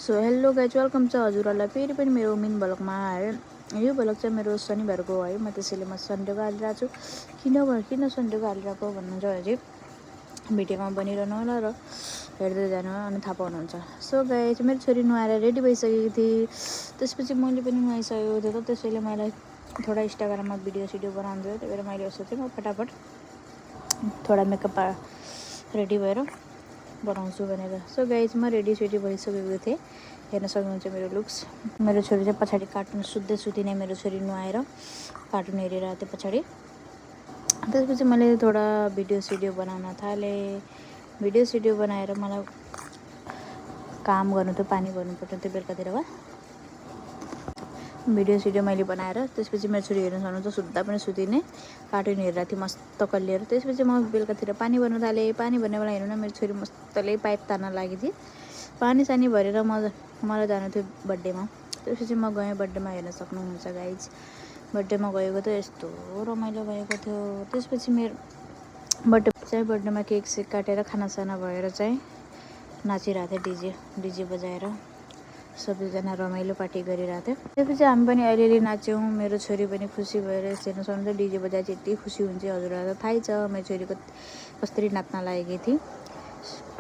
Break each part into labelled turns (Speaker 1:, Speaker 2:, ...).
Speaker 1: So hello guys welcome छ हजुरहरूलाई फेरि पनि मेरो मिन भ्लगमा है। यो भ्लग चाहिँ मेरो शनिबारको है। म त्यसैले म सन्डेको हालिरहेको छु। किन सन्डेको हालिरहेको भन्नुहुन्छ भने चाहिँ भिडियोमा बनिरहनु होला र हेर्दै जानु अनि थाहा पाउनुहुन्छ। सो गाइज मेरो छोरी नुहाएर रेडी भइसकेको थिएँ। त्यसपछि मैले पनि नुहाइसकेको थियो त त्यसैले मलाई थोडा इन्स्टाग्राममा भिडियो बनाउनु थियो। त्यही भएर मैले सोचेँ म फटाफट थोडा मेकअप रेडी भएर बनाउँछु भनेर। सो गाइज म रेडी भइसकेको थिएँ। हेर्न सक्नुहुन्छ मेरो लुक्स। मेरो छोरी चाहिँ पछाडि कार्टुन सुत्दै नै मेरो छोरी नुहाएर कार्टुन हेरिरहेको थियो पछाडि। त्यसपछि मैले थोडा भिडियो बनाउन थालेँ। भिडियो बनाएर मलाई काम गर्नु थियो, पानी भर्नुपर्ने थियो बेलुकातिरको। भिडियो मैले बनाएर त्यसपछि मेरो छोरी हेर्न सक्नुहुन्छ सुत्दा पनि सुतिने कार्टुन हेरिरहेको थियो मस्त कलिएर। त्यसपछि म बेलुकातिर पानी भर्न थालेँ। पानी भर्ने बेला हेर्नु न मेरो छोरी मस्तले पाइप तान्न लागि थिएँ। पानी सानी भरेर मलाई जानु थियो बर्थडेमा। त्यसपछि म गएँ बर्थडेमा। हेर्न सक्नुहुन्छ गाइज बर्थडेमा गएको थियो, यस्तो रमाइलो भएको थियो। त्यसपछि मेरो बर्थडेमा केक सेक काटेर खानासाना भएर चाहिँ नाचिरहेको थियो डिजे बजाएर। सबैजना रमाइलो पार्टी गरिरहेको थियो। त्यसपछि हामी पनि अलिअलि नाच्यौँ। मेरो छोरी पनि खुसी भएर हेर्न सक्नुहुन्छ डिजे बजाए चाहिँ यति खुसी हुन्छ हजुरहरूलाई त थाहै छ। मेरो छोरी कसरी नाच्न लागेकी थिएँ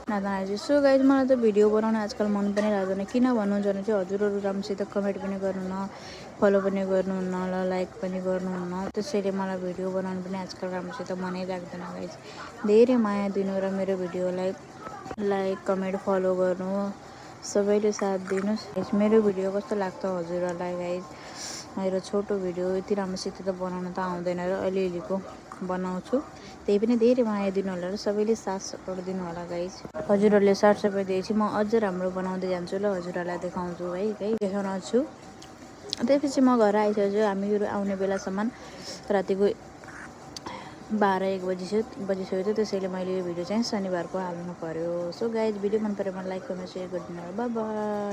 Speaker 1: सो गाइज मलाई त भिडियो बनाउन आजकल मन पनि लाग्दैन। किन भन्नुहुन्छ भने चाहिँ हजुरहरू राम्रोसित कमेन्ट पनि गर्नुहुन्न, फलो पनि गर्नुहुन्न, लाइक पनि गर्नुहुन्न। त्यसैले मलाई भिडियो बनाउनु पनि आजकल राम्रोसित मनै लाग्दैन गाइज। धेरै माया दिनु र मेरो भिडियोलाई लाइक कमेन्ट फलो गर्नु, सबैले साथ दिनुहोस्। मेरो भिडियो कस्तो लाग्छ हजुरहरूलाई गाइज। मेरो छोटो भिडियो यति राम्रोसित त बनाउन त आउँदैन र अलिअलिको बनाउँछु। त्यही पनि धेरै माया दिनु होला र सबैले साथ सपोर्ट दिनु होला गाइज। हजुरहरूले साथ सपोर्ट दिएपछि म अझ राम्रो बनाउँदै जान्छु ल हजुरहरूलाई देखाउँछु है देखाउछु। त्यसपछि म घर आइसकेछु। हामीहरू आउने बेलासम्म रातिको 12-1 बजिसक्यो थियो। त्यसैले मैले यो भिडियो चाहिँ शनिबारको हाल्नु पर्यो। सो गाइज भिडियो मन पऱ्यो भने लाइक कमेन्ट सेयर गरिदिनु होला। Bye bye.